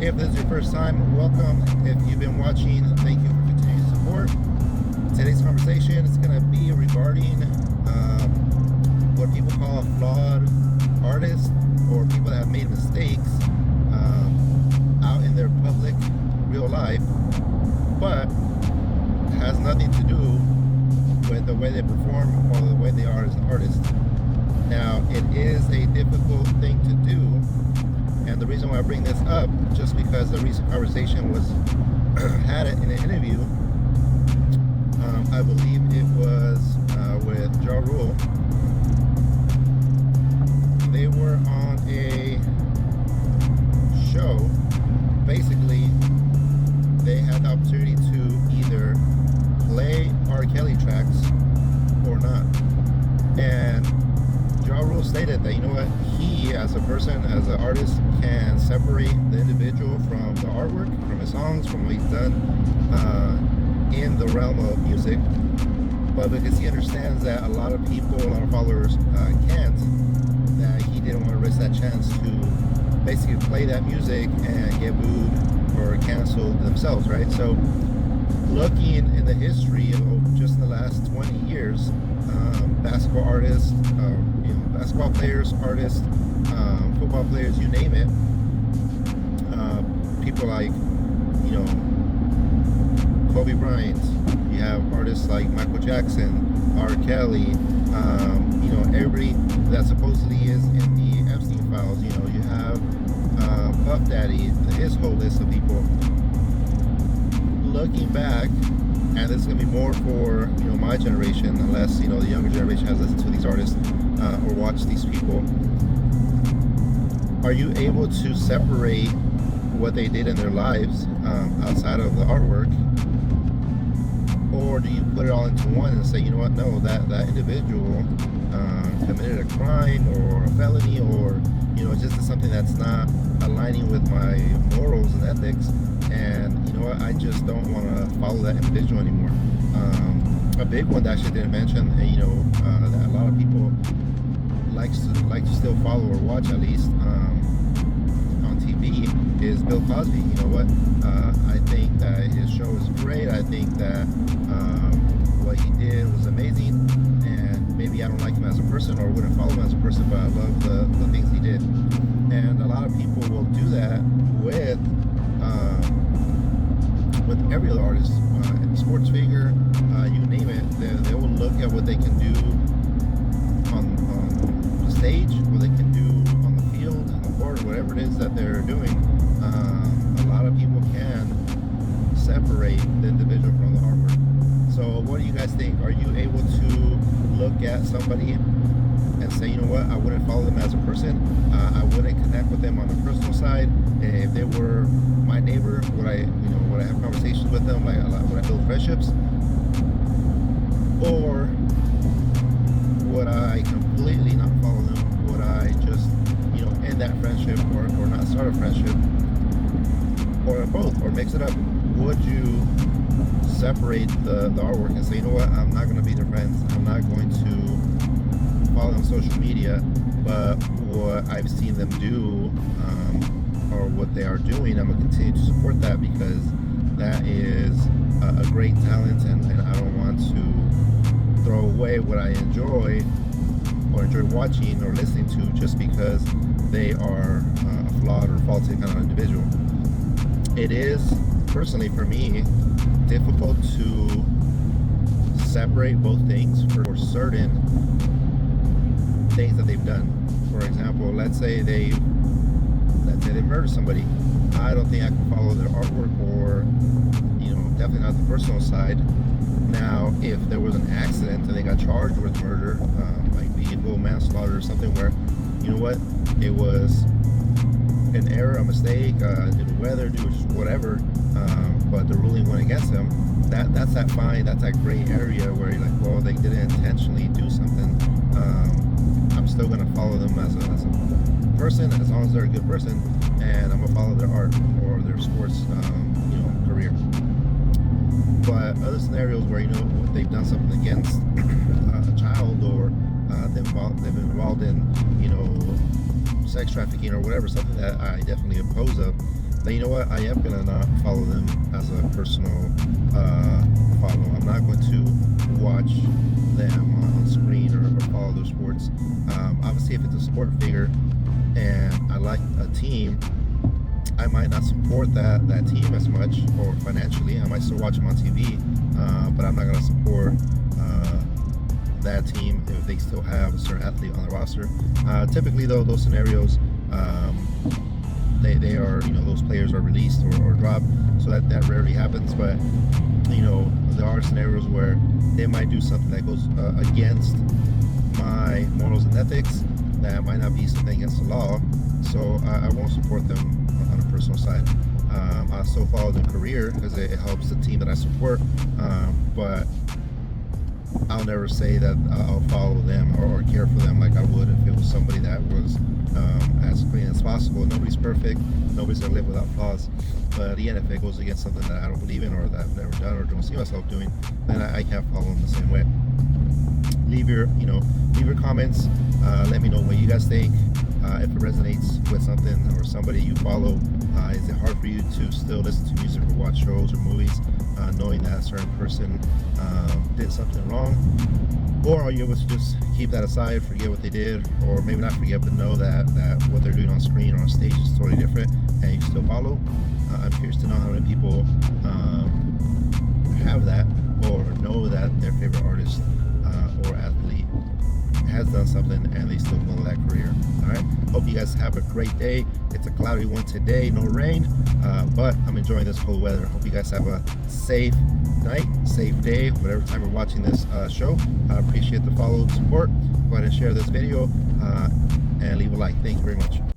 If this is your first time, welcome. If you've been watching, thank you for continued support. Today's conversation is going to be regarding what people call flawed artists, or people that have made mistakes out in their public real life, but has nothing to do with the way they perform or the way they are as an artist. Now, it is a difficult thing to do, and the reason why I bring this up, just because the recent conversation was had it in an interview. I believe it was with Ja Rule. They were on a show. Basically, they had the opportunity to either play R. Kelly tracks or not. And Ja Rule stated that, you know what, he as a person, as an artist, can separate the individual from the artwork, from his songs, from what he's done in the realm of music. But because he understands that a lot of people, a lot of followers can't, that he didn't want to risk that chance to basically play that music and get booed or canceled themselves, right? So looking in the history of just the last 20 years, basketball artists, basketball players, artists, football players, you name it, people like, Kobe Bryant, you have artists like Michael Jackson, R. Kelly, everybody that supposedly is in the Epstein files. You have Puff Daddy, his whole list of people. Looking back, and this is going to be more for my generation, unless the younger generation has listened to these artists or watched these people. Are you able to separate what they did in their lives outside of the artwork? Or do you put it all into one and say, you know what, no, that individual committed a crime or a felony, or just something that's not aligning with my morals and ethics, and I just don't want to follow that individual anymore. A big one that I actually didn't mention, that a lot of people like to still follow or watch, at least on TV, is Bill Cosby. You know what? I think that his show is great. I think that what he did was amazing, and maybe I don't like him as a person or wouldn't follow him as a person, but I love the things he did. And a lot of people will do that with every other artist, sports figure, you name it. They will look at what they can do on the stage, what they can do on the field, on the court, whatever it is that they're doing. A lot of people can separate the individual from the artwork. So what do you guys think? Are you able to look at somebody and say, you know what, I wouldn't follow them as a person, I wouldn't connect with them on the personal side? If they were my neighbor, would I have conversations with them? Would I build friendships? Or would I completely not follow them? Would I just, end that friendship or not start a friendship? Or both, or mix it up? Would you separate the artwork and say, you know what, I'm not going to be their friends, I'm not going to follow them on social media, but what I've seen them do, or what they are doing, I'm going to continue to support that, because that is a great talent, and I don't want to throw away what I enjoy or enjoy watching or listening to just because they are a flawed or faulty kind of individual. It is, personally for me, difficult to separate both things for certain things that they've done. For example, let's say they murdered somebody. I don't think I can follow their artwork, or definitely not the personal side. Now, if there was an accident and they got charged with murder, like vehicle manslaughter or something, where it was an error, a mistake, due to weather, due to whatever, but the ruling went against them, that's that fine, that's that gray area where you're like, well, they didn't intentionally do something. I'm still going to follow them as a person, as long as they're a good person, and I'm going to follow their art or their sports career. But other scenarios where they've done something against a child, or they've been involved in sex trafficking or whatever, something that I definitely oppose of, then you know what? I am gonna not follow them as a personal follow. I'm not going to watch them on screen or follow their sports. Obviously, if it's a sport figure and I like a team, I might not support that team as much, or financially. I might still watch them on TV, but I'm not going to support that team if they still have a certain athlete on the roster. Typically, though, those scenarios, they are, those players are released or dropped, so that rarely happens. But there are scenarios where they might do something that goes against my morals and ethics. That might not be something against the law, so I won't support them on a personal side. I still follow their career because it helps the team that I support, but I'll never say that I'll follow them or care for them like I would if it was somebody that was as clean as possible. Nobody's perfect. Nobody's going to live without flaws. But again, if it goes against something that I don't believe in or that I've never done or don't see myself doing, then I can't follow them the same way. Leave your comments. Let me know what you guys think. If it resonates with something or somebody you follow, is it hard for you to still listen to music or watch shows or movies, knowing that a certain person did something wrong? Or are you able to just keep that aside, forget what they did, or maybe not forget, but know that what they're doing on screen or on stage is totally different, and you still follow? I'm curious to know how many people have that or know that their favorite artist or athlete has done something and they still follow that career. All right, hope you guys have a great day. It's a cloudy one today, no rain, but I'm enjoying this cold weather. Hope you guys have a safe night, safe day, whatever time you're watching this show. I appreciate the follow and support. Go ahead and share this video and leave a like. Thank you very much.